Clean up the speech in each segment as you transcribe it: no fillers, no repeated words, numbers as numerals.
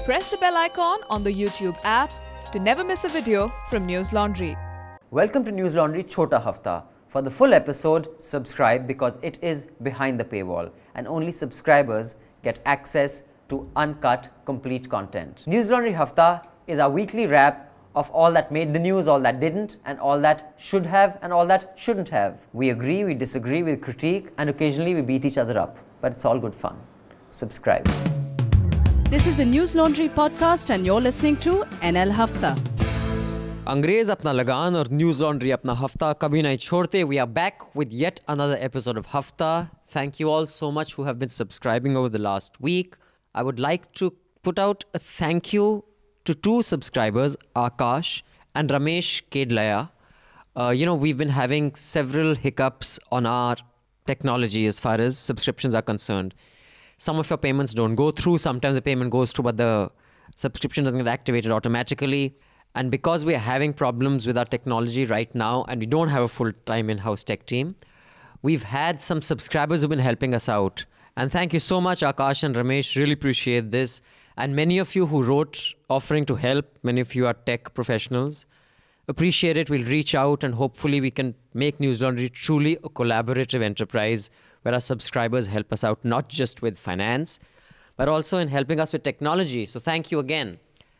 press the bell icon on the YouTube app to never miss a video from Newslaundry. Welcome to Newslaundry Chhota Hafta. For the full episode, subscribe because it is behind the paywall and only subscribers get access to uncut, complete content. Newslaundry Hafta is our weekly wrap of all that made the news, all that didn't, and all that should have and all that shouldn't have. We agree, we disagree, we critique, and occasionally we beat each other up. But it's all good fun. Subscribe. This is a Newslaundry podcast and you're listening to NL Hafta. अंग्रेज अपना लगान और news laundry अपना हफ्ता कभी नहीं छोड़ते. We are back with yet another episode of Hafta. Thank you all so much who have been subscribing over the last week. I would like to put out a thank you to two subscribers, Akash and Ramesh Kedlaya. We've been having several hiccups on our technology as far as subscriptions are concerned. Some of your payments don't go through. Sometimes the payment goes through, but the subscription doesn't get activated automatically. And because we are having problems with our technology right now and we don't have a full-time in-house tech team, we've had some subscribers who've been helping us out. And thank you so much, Akash and Ramesh. Really appreciate this. And many of you who wrote offering to help, many of you are tech professionals. Appreciate it. We'll reach out and hopefully we can make Newslaundry truly a collaborative enterprise where our subscribers help us out, not just with finance, but also in helping us with technology. So thank you again.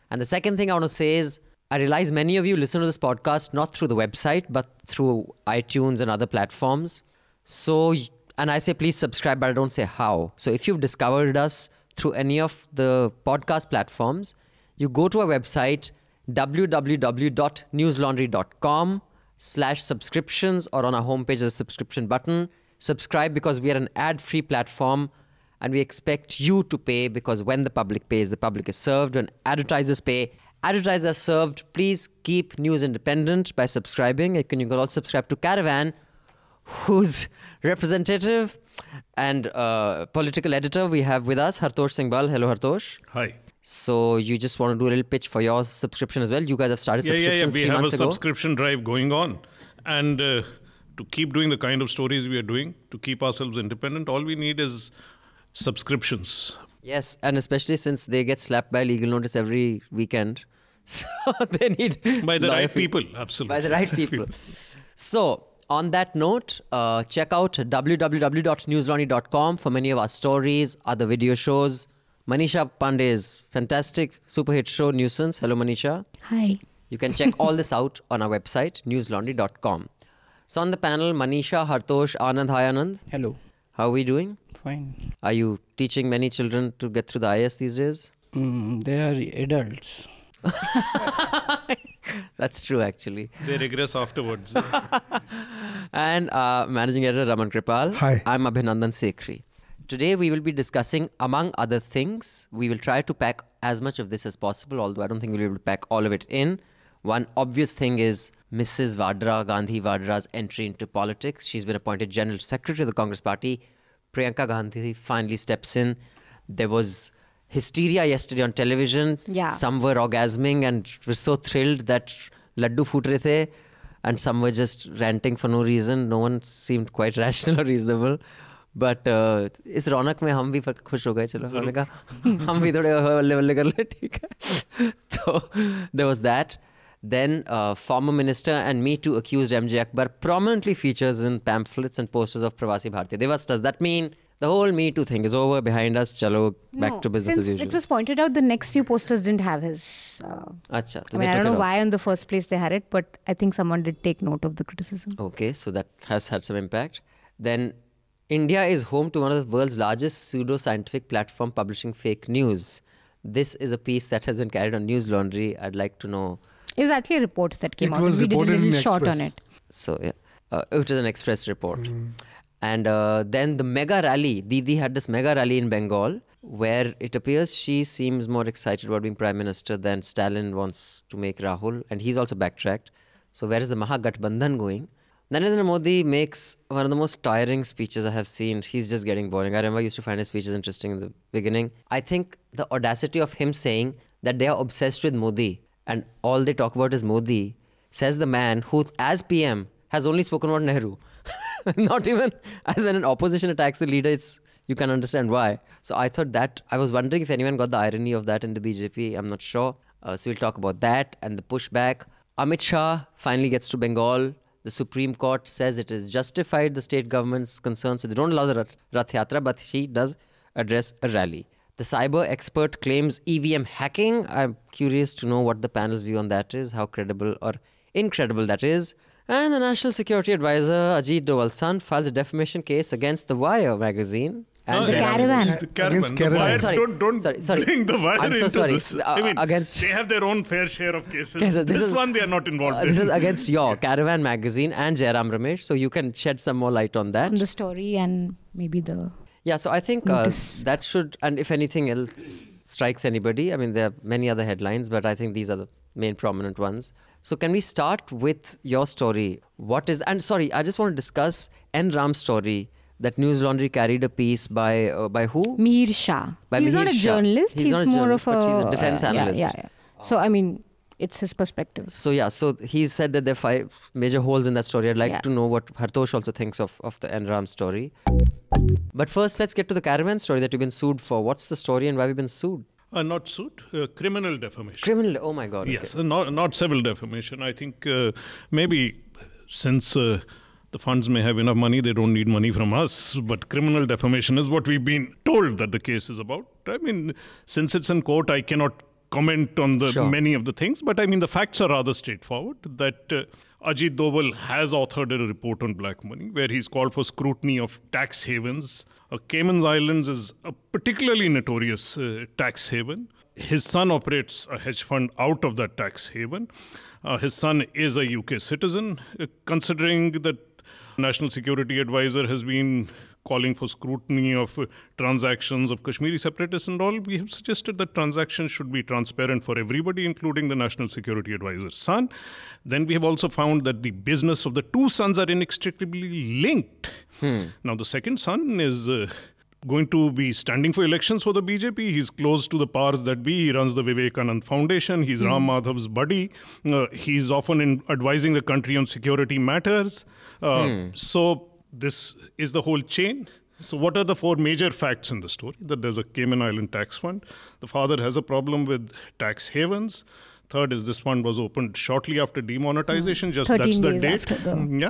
And the second thing I want to say is, I realize many of you listen to this podcast not through the website, but through iTunes and other platforms. So, and I say please subscribe, but I don't say how. So if you've discovered us through any of the podcast platforms, you go to our website, www.newslaundry.com/subscriptions, or on our homepage there's a subscription button. Subscribe because we are an ad-free platform and we expect you to pay because when the public pays, the public is served. When advertisers pay, advertisers are served. Please keep news independent by subscribing. You can also subscribe to Caravan, whose representative and political editor we have with us, Hartosh Singh Bal. Hello, Hartosh. Hi. So you just want to do a little pitch for your subscription as well? You guys have started subscriptions 3 months ago. We have a subscription drive going on. And to keep doing the kind of stories we are doing, to keep ourselves independent, all we need is subscriptions. Yes, and especially since they get slapped by legal notice every weekend. So they need... By the right people, absolutely. By the right people. So, on that note, check out www.newslaundry.com for many of our stories, other video shows. Manisha Pande's fantastic super hit show, Nuisance. Hello, Manisha. Hi. You can check all this out on our website, newslaundry.com. So on the panel, Manisha, Hartosh, Anand. Hi, Anand. Hello. How are we doing? Fine. Are you teaching many children to get through the IS these days? They are adults. That's true, actually. They regress afterwards. And Managing Editor Raman Kirpal. Hi. I'm Abhinandan Sekhri. Today we will be discussing, among other things, we will try to pack as much of this as possible, although I don't think we'll be able to pack all of it in. One obvious thing is Mrs. Gandhi Vadra's entry into politics. She's been appointed General Secretary of the Congress Party. Priyanka Gandhi finally steps in. There was hysteria yesterday on television. Yeah. Some were orgasming and were so thrilled that laddu phoot rahe the, and some were just ranting for no reason. No one seemed quite rational or reasonable. But इस रौनक में हम भी खुश हो गए. चलो हमने कहा हम भी थोड़े हल्ले वल्ले कर ले, ठीक है. So there was that. Then former minister and Me Too accused MJ Akbar prominently features in pamphlets and posters of Pravasi Bharatiya Divas. Does that mean the whole Me Too thing is over, behind us? Chalo, back to business as usual. It was pointed out the next few posters didn't have his. Achha, I don't know why in the first place they had it, but I think someone did take note of the criticism. Okay, so that has had some impact. Then India is home to one of the world's largest pseudo-scientific platform publishing fake news. This is a piece that has been carried on Newslaundry. I'd like to know. It was actually a report that came out. Was we did a reported little in short Express. on it. So, yeah. It was an Express report. And then the mega rally. Didi had this mega rally in Bengal where it appears she seems more excited about being Prime Minister than Stalin wants to make Rahul. And he's also backtracked. So where is the Mahagathbandhan going? Narendra Modi makes one of the most tiring speeches I have seen. He's just getting boring. I remember I used to find his speeches interesting in the beginning. I think the audacity of him saying that they are obsessed with Modi and all they talk about is Modi, says the man who, as PM, has only spoken about Nehru. Not even as when an opposition attacks the leader, it's You can understand why. So I thought that, I was wondering if anyone got the irony of that in the BJP. I'm not sure. So we'll talk about that and the pushback. Amit Shah finally gets to Bengal. The Supreme Court says it is justified, the state government's concerns. So they don't allow the Rath Yatra, but he does address a rally. The cyber expert claims EVM hacking. I'm curious to know what the panel's view on that is, how credible or incredible that is. And the National Security Advisor, Ajit Doval's son, files a defamation case against The Wire magazine. And The Caravan. The Caravan. Against The Wire, Caravan. don't Sorry. bring the Wire I'm so into sorry. this. I mean, Against- they have their own fair share of cases. Okay, so this one they are not involved in. This is against your Caravan magazine and Jairam Ramesh. So you can shed some more light on that. On the story and maybe the... Yeah, so I think Notice. that should, and if anything else strikes anybody, I mean, there are many other headlines, but I think these are the main prominent ones. So can we start with your story? What is, and sorry, I just want to discuss N. Ram's story, that Newslaundry carried a piece by who? Mihir Shah. By He's Mihir not a Shah. journalist. He's not a more journalist, of but a... he's a defense analyst. Yeah. So, I mean, it's his perspective. So yeah, so he said that there are 5 major holes in that story. I'd like Yeah. to know what Hartosh also thinks of the N. Ram story. But first, let's get to the Caravan story that you've been sued for. What's the story and why have you been sued? Not suit, criminal defamation. Criminal, oh my God. Yes, Okay. not civil defamation. I think maybe since the funds may have enough money, they don't need money from us. But criminal defamation is what we've been told that the case is about. I mean, since it's in court, I cannot comment on the Sure. many of the things. But I mean, the facts are rather straightforward that Ajit Doval has authored a report on black money where he's called for scrutiny of tax havens. Cayman Islands is a particularly notorious tax haven. His son operates a hedge fund out of that tax haven. His son is a UK citizen. Considering that National Security Advisor has been calling for scrutiny of transactions of Kashmiri separatists and all, we have suggested that transactions should be transparent for everybody, including the National Security Advisor's son. Then we have also found that the business of the 2 sons are inextricably linked. Now, the second son is going to be standing for elections for the BJP. He's close to the powers that be. He runs the Vivekanand Foundation. He's Ram Madhav's buddy. He's often advising the country on security matters. So this is the whole chain. So what are the 4 major facts in the story? That there's a Cayman Island tax fund. The father has a problem with tax havens. Third is this fund was opened shortly after demonetization. Just 13 that's the days date. after the- Yeah.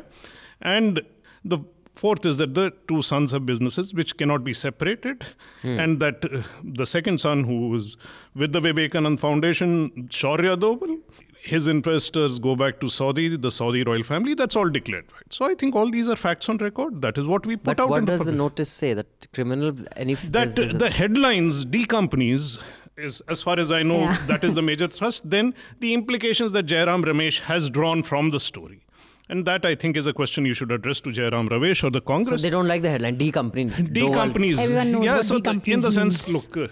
And the 4th is that the 2 sons have businesses which cannot be separated. And that the second son, who is with the Vivekanand Foundation, Shaurya Doval, his investors go back to Saudi, the Saudi royal family. That's all declared right. So I think all these are facts on record. That is what we put But out. what in does the public. notice say? That criminal, any... That the headlines, D companies, is, as far as I know, Yeah. that is the major thrust. Then the implications that Jairam Ramesh has drawn from the story. And that, I think, is a question you should address to Jairam Ramesh or the So Congress. they don't like the headline, D company. D companies. Everyone knows yeah, what so D companies in the sense, means. look,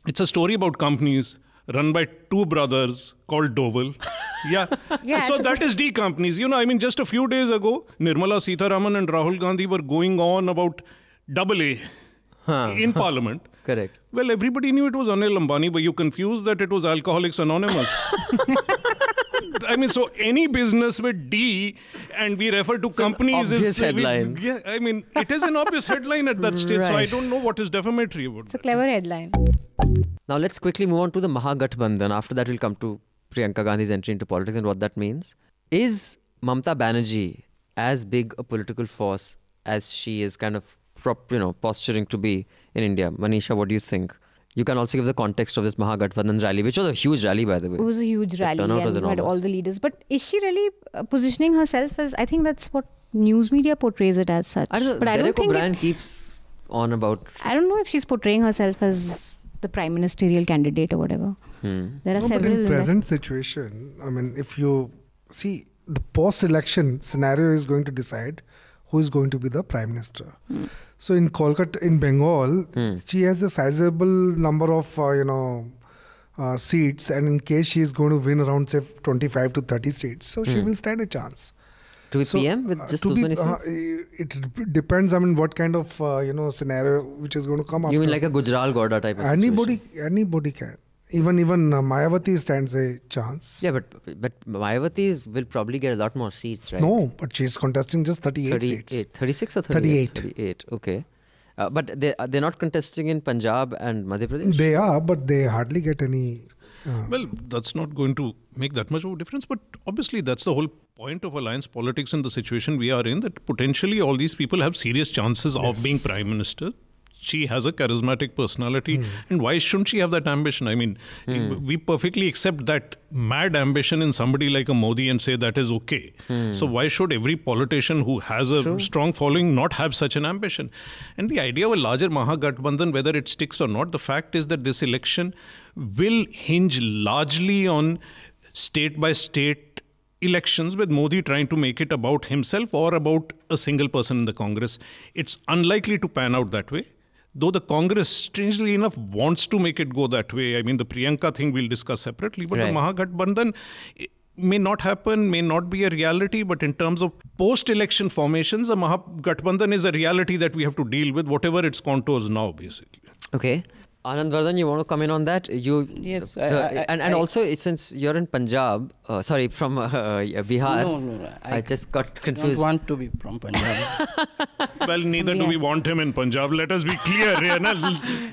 it's a story about companies run by 2 brothers called Doval. Yeah. Yeah, So it's that is D companies. You know, I mean, just a few days ago, Nirmala Sitharaman and Rahul Gandhi were going on about AA in Parliament. Correct. Well, everybody knew it was Anil Ambani, but you confused that it was Alcoholics Anonymous. I mean, so any business with D and we refer to companies obvious is... headline. Yeah, I mean, it is an obvious headline at that stage, so I Right. don't know what is defamatory about It's a that. clever headline. Now let's quickly move on to the Mahagathbandhan. After that, we'll come to Priyanka Gandhi's entry into politics and what that means. Is Mamata Banerjee as big a political force as she is kind of posturing to be in India? Manisha, what do you think? You can also give the context of this Mahagathbandhan rally, which was a huge rally, by the way. It was a huge rally turnout was and you had all enormous. the leaders. But is she really positioning herself as... I think that's what news media portrays it as such. I don't know. But I don't Derek think... O'Brien keeps on about... I don't know if she's portraying herself as the prime ministerial candidate or whatever. There are No, but several in in present situation, I mean, if you see the post-election scenario is going to decide who is going to be the prime minister. So in Kolkata, in Bengal, she has a sizable number of seats, and in case she is going to win around say 25 to 30 seats, so she will stand a chance. To be So, PM with just to those be, many seats? it depends. I mean, what kind of scenario which is going to come after. You mean like a Gujral Gowda type of anybody? situation? Anybody can. Even Mayawati stands a chance. Yeah, but Mayawati will probably get a lot more seats, right? No, but she's contesting just 38 seats. 36 or 38? 38. 38, okay. But they're not contesting in Punjab and Madhya Pradesh? They are, but they hardly get any... Well, that's not going to make that much of a difference. But obviously, that's the whole point of alliance politics in the situation we are in, that potentially all these people have serious chances of being Prime Minister. She has a charismatic personality, and why shouldn't she have that ambition? I mean, we perfectly accept that mad ambition in somebody like a Modi and say that is okay. So why should every politician who has a strong following not have such an ambition? And the idea of a larger Mahagathbandhan, whether it sticks or not, the fact is that this election will hinge largely on state-by-state elections, with Modi trying to make it about himself or about a single person in the Congress. It's unlikely to pan out that way. Though the Congress, strangely enough, wants to make it go that way. I mean, the Priyanka thing we'll discuss separately. But the Mahagathbandhan may not happen, may not be a reality. But in terms of post-election formations, a Mahagathbandhan is a reality that we have to deal with, whatever its contours now, basically. Okay. Anand Vardhan, you want to come in on that? Yes. And also, since you're in Punjab, from Bihar. No. I just got I confused. don't want to be from Punjab. Well, neither do we want him in Punjab. Let us be clear here.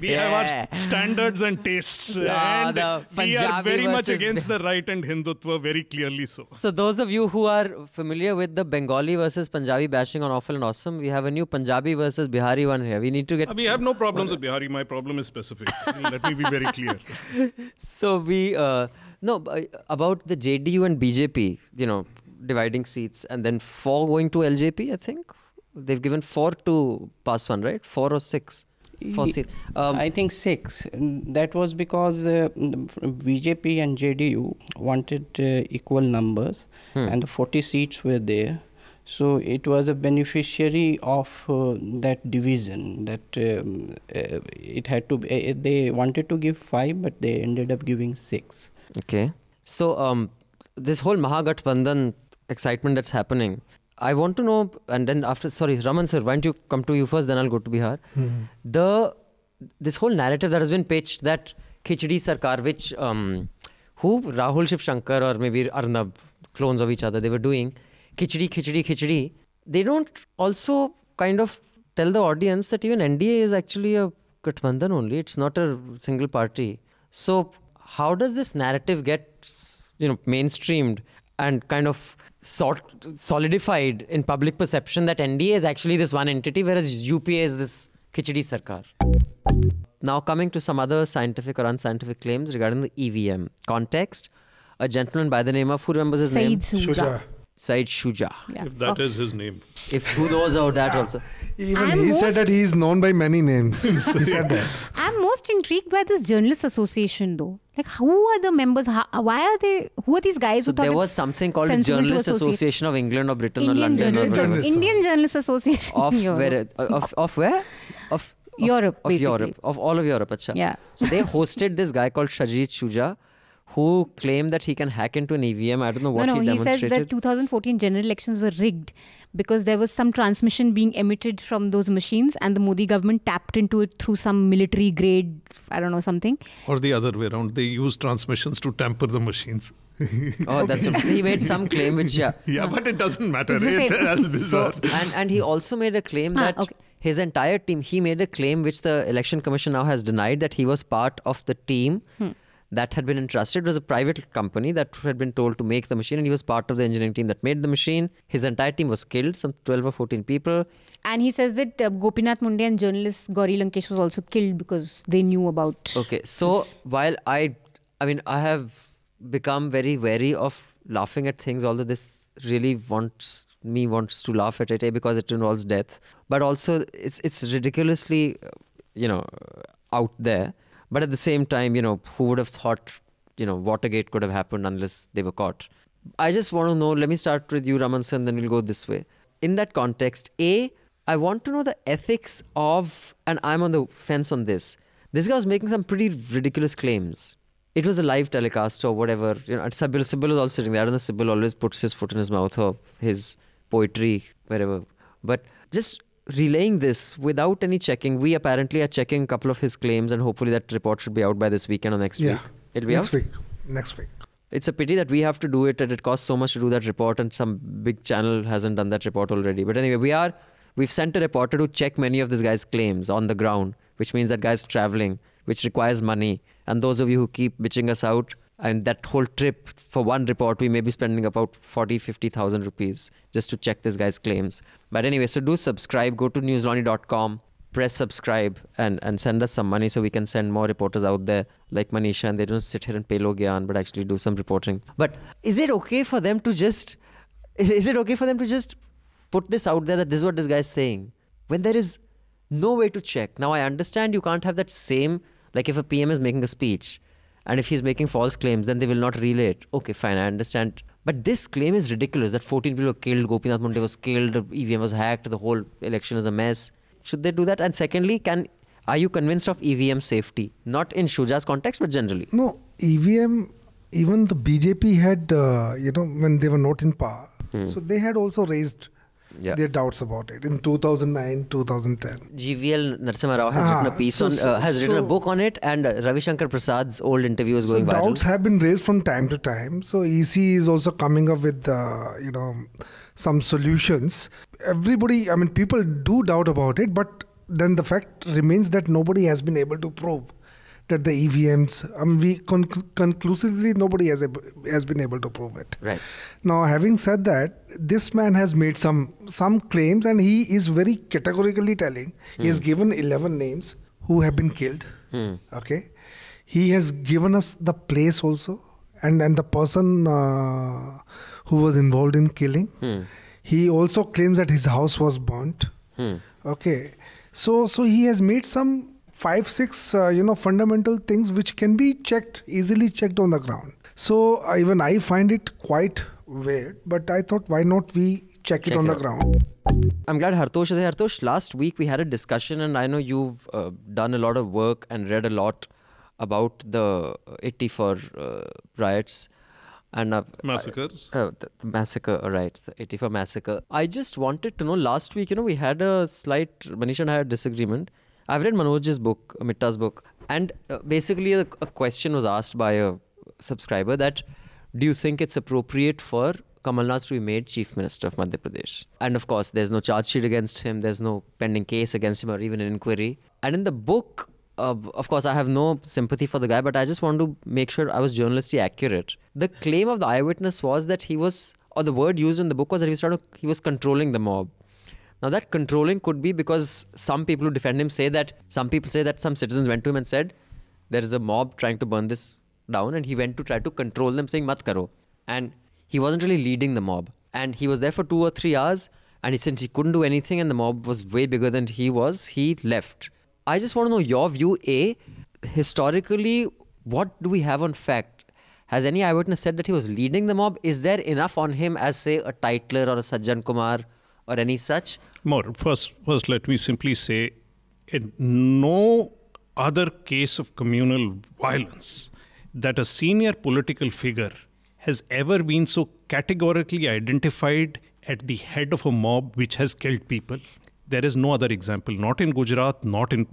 We have our standards and tastes. And the we are Punjabi very much versus against the right and Hindutva, very clearly so. So those of you who are familiar with the Bengali versus Punjabi bashing on Awful and Awesome, we have a new Punjabi versus Bihari one here. We need to get... We have no problems with Bihari. My problem is specific. Let me be very clear. So about the JDU and BJP, dividing seats, and then 4 going to LJP, I think. They've given 4 to Paswan, right? 4 or 6? 4 seats. I think 6. That was because BJP and JDU wanted equal numbers, and 40 seats were there. So it was a beneficiary of that division. That it had to. They wanted to give 5, but they ended up giving 6. Okay. So this whole Mahagathbandhan excitement that's happening, I want to know, and then Raman sir, why don't you come to you first, then I'll go to Bihar. This whole narrative that has been pitched, that Khichdi Sarkar, which Rahul Shiv Shankar or maybe Arnab, clones of each other, they were doing, Khichdi, they don't also kind of tell the audience that even NDA is actually a Gathbandhan only, it's not a single party. So how does this narrative get mainstreamed and kind of solidified in public perception that NDA is actually this one entity, whereas UPA is this Khichdi Sarkar? Now coming to some other scientific or unscientific claims regarding the EVM context, a gentleman by the name of, who remembers his name? Said Shuja. Yeah. If that is his name. If who knows about that also. Even he said that he is known by many names. He said that. I'm most intrigued by this journalist association though. Like, who are the members? Why are they? Who are these guys So who thought there was it's something called the sensible to Journalist associate? Association of England or Britain or Indian London or Journalist whatever. Indian Journalist Association Of in Europe. where? Of where? Of Europe, Of basically. Europe. Of all of Europe. Achha. Yeah. So they hosted this guy called Sajid Shuja, who claimed that he can hack into an EVM. I don't know what he he demonstrated. says that 2014 general elections were rigged because there was some transmission being emitted from those machines and the Modi government tapped into it through some military grade, I don't know, something. Or the other way around. They use transmissions to tamper the machines. Oh, that's so he made some claim which Yeah, but it doesn't matter. It's the It's same. as bizarre. And he also made a claim that his entire team, he made a claim which the Election Commission now has denied, that he was part of the team that had been entrusted. It was a private company that had been told to make the machine, and he was part of the engineering team that made the machine. His entire team was killed, some 12 or 14 people. And he says that Gopinath Munde and journalist Gauri Lankesh was also killed because they knew about Okay, so while I have become very wary of laughing at things, although this really wants to laugh at it, because it involves death, but also it's ridiculously out there. But at the same time, who would have thought Watergate could have happened unless they were caught? I just want to know, let me start with you, Raman sir, and then we'll go this way. In that context, I want to know the ethics of, and I'm on the fence on this guy was making some pretty ridiculous claims. It was a live telecast or whatever. Sybil was also sitting there. I don't know, Sybil always puts his foot in his mouth or his poetry, wherever. But just relaying this without any checking, we apparently are checking a couple of his claims, and hopefully that report should be out by this weekend or next week. It'll be Next out? Next week. It's a pity that we have to do it, and it costs so much to do that report, and some big channel hasn't done that report already. But anyway, We've sent a reporter to check many of this guy's claims on the ground, which means that guy's traveling, which requires money. And those of you who keep bitching us out, and that whole trip, for one report, we may be spending about 40,000-50,000 rupees just to check this guy's claims. But anyway, so do subscribe. Go to newslaundry.com, press subscribe, and send us some money so we can send more reporters out there like Manisha, and they don't sit here and pay low gyan, but actually do some reporting. But is it okay for them to just put this out there that this is what this guy is saying when there is no way to check? Now, I understand you can't have that same, like if a PM is making a speech, and if he's making false claims, then they will not relay it. Okay, fine, I understand. But this claim is ridiculous that 14 people were killed, Gopinath Munde was killed, EVM was hacked, the whole election is a mess. Should they do that? And secondly, are you convinced of EVM safety? Not in Shuja's context, but generally. No, EVM, even the BJP had, when they were not in power, so they had also raised their doubts about it in 2009, 2010. GVL Narasimha Rao has written a piece has written a book on it, and Ravi Shankar Prasad's old interview is going viral. Doubts have been raised from time to time. So EC is also coming up with, some solutions. Everybody, people do doubt about it, but then the fact remains that nobody has been able to prove that the EVMs, conclusively nobody has been able to prove it. Right. Now, having said that, this man has made some claims, and he is very categorically telling. He has given 11 names who have been killed. Okay. He has given us the place also, and the person who was involved in killing. He also claims that his house was burnt. Okay. So he has made some 5-6 fundamental things which can be easily checked on the ground. So even I find it quite weird, but I thought, why not we check it on the ground? I'm glad Hartosh is here. Hartosh, last week we had a discussion, and I know you've done a lot of work and read a lot about the 84 riots and massacres. The massacre, right? The 84 massacre. I just wanted to know, last week, we had a slight, Manisha and I had a disagreement. I've read Manoj's book, Mitta's book, and basically a question was asked by a subscriber that, do you think it's appropriate for Kamal Nath to be made Chief Minister of Madhya Pradesh? And of course, there's no charge sheet against him, there's no pending case against him or even an inquiry. And in the book, of course, I have no sympathy for the guy, but I just want to make sure I was journalistically accurate. The claim of the eyewitness was that he was, or the word used in the book was that he was controlling the mob. Now that controlling could be because some people who defend him say that, some people say that some citizens went to him and said, there is a mob trying to burn this down, and he went to try to control them, saying, mat karo. And he wasn't really leading the mob. And he was there for 2 or 3 hours, and since he couldn't do anything and the mob was way bigger than he was, he left. I just want to know your view. Historically, what do we have on fact? Has any eyewitness said that he was leading the mob? Is there enough on him as, say, a Titler or a Sajjan Kumar or any such? More. First, let me simply say, in no other case of communal violence that a senior political figure has ever been so categorically identified at the head of a mob which has killed people. There is no other example, not in Gujarat, not in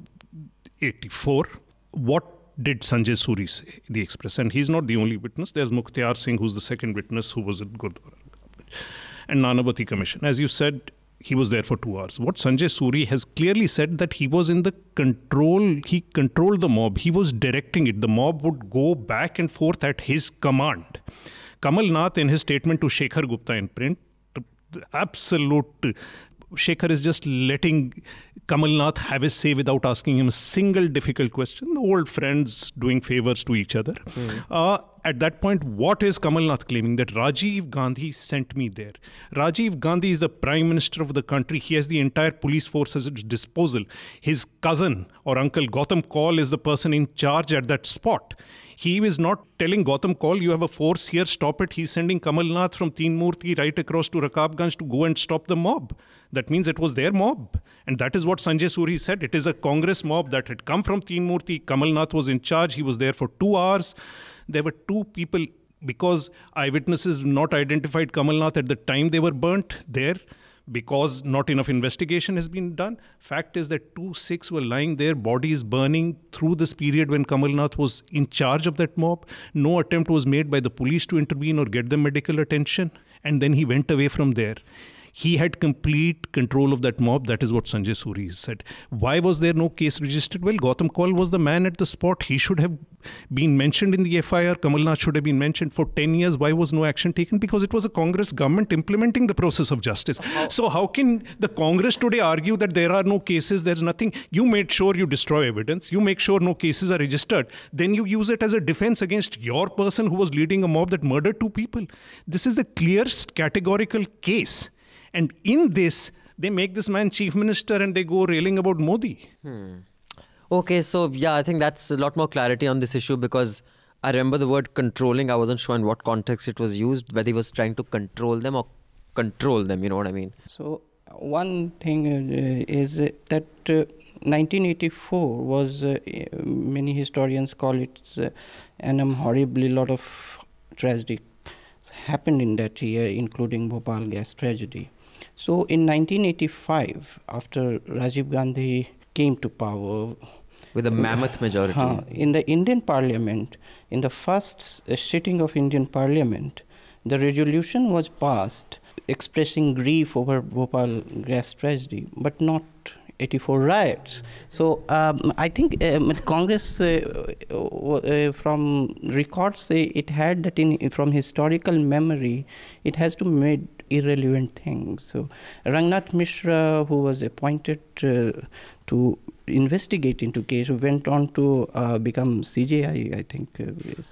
84. What did Sanjay Suri say, the Express? And he's not the only witness. There's Mukhtiar Singh, who's the second witness, who was at Gurdwara. And Nanavati Commission. As you said, he was there for 2 hours. What Sanjay Suri has clearly said that he was in the control, he controlled the mob, he was directing it. The mob would go back and forth at his command. Kamal Nath, in his statement to Shekhar Gupta in print, absolute, Shekhar is just letting Kamal Nath have his say without asking him a single difficult question. The old friends doing favors to each other. At that point, what is Kamal Nath claiming? That Rajiv Gandhi sent me there. Rajiv Gandhi is the Prime Minister of the country. He has the entire police force at his disposal. His cousin or uncle Gautam Kaul is the person in charge at that spot. He is not telling Gautam Kaul, you have a force here, stop it. He's sending Kamal Nath from Teen Murti right across to Rakabganj to go and stop the mob. That means it was their mob. And that is what Sanjay Suri said. It is a Congress mob that had come from Teen Murti. Kamal Nath was in charge. He was there for 2 hours. There were 2 people, because eyewitnesses not identified Kamal Nath at the time they were burnt there, because not enough investigation has been done. Fact is that 2 Sikhs were lying there, bodies burning through this period when Kamal Nath was in charge of that mob. No attempt was made by the police to intervene or get them medical attention. And then he went away from there. He had complete control of that mob. That is what Sanjay Suri said. Why was there no case registered? Well, Gautam Kaul was the man at the spot. He should have been mentioned in the FIR. Kamal Nath should have been mentioned. For 10 years, why was no action taken? Because it was a Congress government implementing the process of justice. So how can the Congress today argue that there are no cases, there's nothing? You made sure you destroy evidence. You make sure no cases are registered. Then you use it as a defense against your person who was leading a mob that murdered 2 people. This is the clearest categorical case. And in this, they make this man chief minister and they go railing about Modi. Okay, so yeah, I think that's a lot more clarity on this issue, because I remember the word controlling. I wasn't sure in what context it was used, whether he was trying to control them or control them, you know what I mean? So one thing is that 1984 was, many historians call it annum horribly. A lot of tragedy happened in that year, including Bhopal gas tragedy. So in 1985, after Rajiv Gandhi came to power, With a mammoth majority. In the Indian Parliament, in the first sitting of Indian Parliament, the resolution was passed expressing grief over Bhopal gas tragedy, but not 84 riots. So I think Congress, from records, say it had that from historical memory, it has to made irrelevant things. So Rangnath Mishra, who was appointed to investigate into case, went on to become CJI, I think.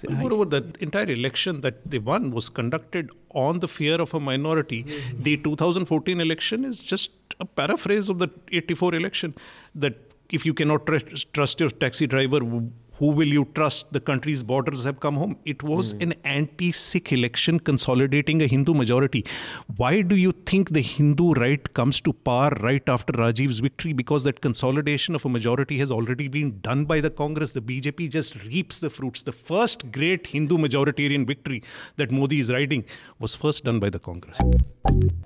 Moreover, the entire election that they won was conducted on the fear of a minority. The 2014 election is just a paraphrase of the 84 election, that if you cannot trust your taxi driver, who will you trust? The country's borders have come home. It was an anti-Sikh election consolidating a Hindu majority. Why do you think the Hindu right comes to power right after Rajiv's victory? Because that consolidation of a majority has already been done by the Congress. The BJP just reaps the fruits. The first great Hindu majoritarian victory that Modi is riding was first done by the Congress.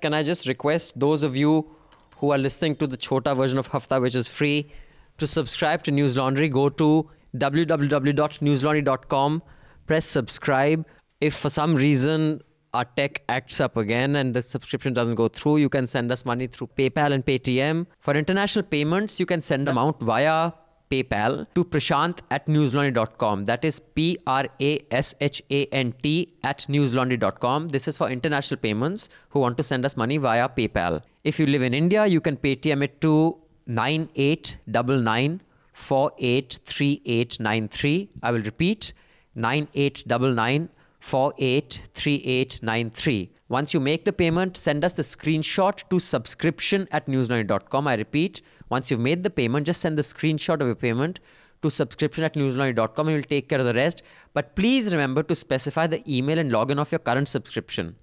Can I just request those of you who are listening to the Chhota version of Hafta, which is free, to subscribe to Newslaundry? Go to www.newslaundry.com, press subscribe. If for some reason our tech acts up again and the subscription doesn't go through, you can send us money through PayPal and Paytm. For international payments, you can send amount via PayPal to prashant@newslaundry.com. That is PRASHANT@newslaundry.com. This is for international payments who want to send us money via PayPal. If you live in India, you can Paytm it to 9899483893. I will repeat, 9899483893. Once you make the payment, send us the screenshot to subscription@newslaundry.com. I repeat, once you've made the payment, just send the screenshot of your payment to subscription@newslaundry.com and we'll take care of the rest. But please remember to specify the email and login of your current subscription.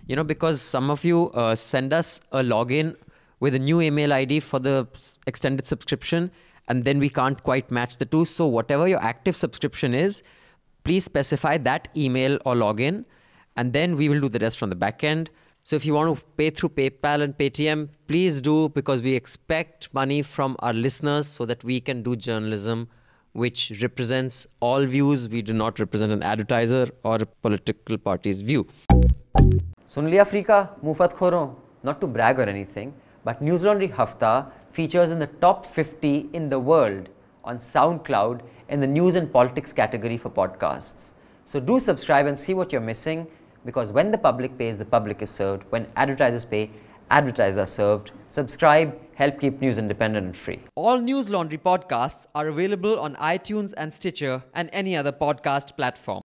You know, because some of you send us a login with a new email ID for the extended subscription, and then we can't quite match the two. So whatever your active subscription is, please specify that email or login, and then we will do the rest from the back end. So if you want to pay through PayPal and Paytm, please do, because we expect money from our listeners so that we can do journalism which represents all views. We do not represent an advertiser or a political party's view. Sun liya Afrika, mufat khoron. Not to brag or anything, but Newslaundry Hafta features in the top 50 in the world on SoundCloud in the news and politics category for podcasts. So do subscribe and see what you're missing, because when the public pays, the public is served. When advertisers pay, advertisers are served. Subscribe, help keep news independent and free. All Newslaundry podcasts are available on iTunes and Stitcher and any other podcast platform.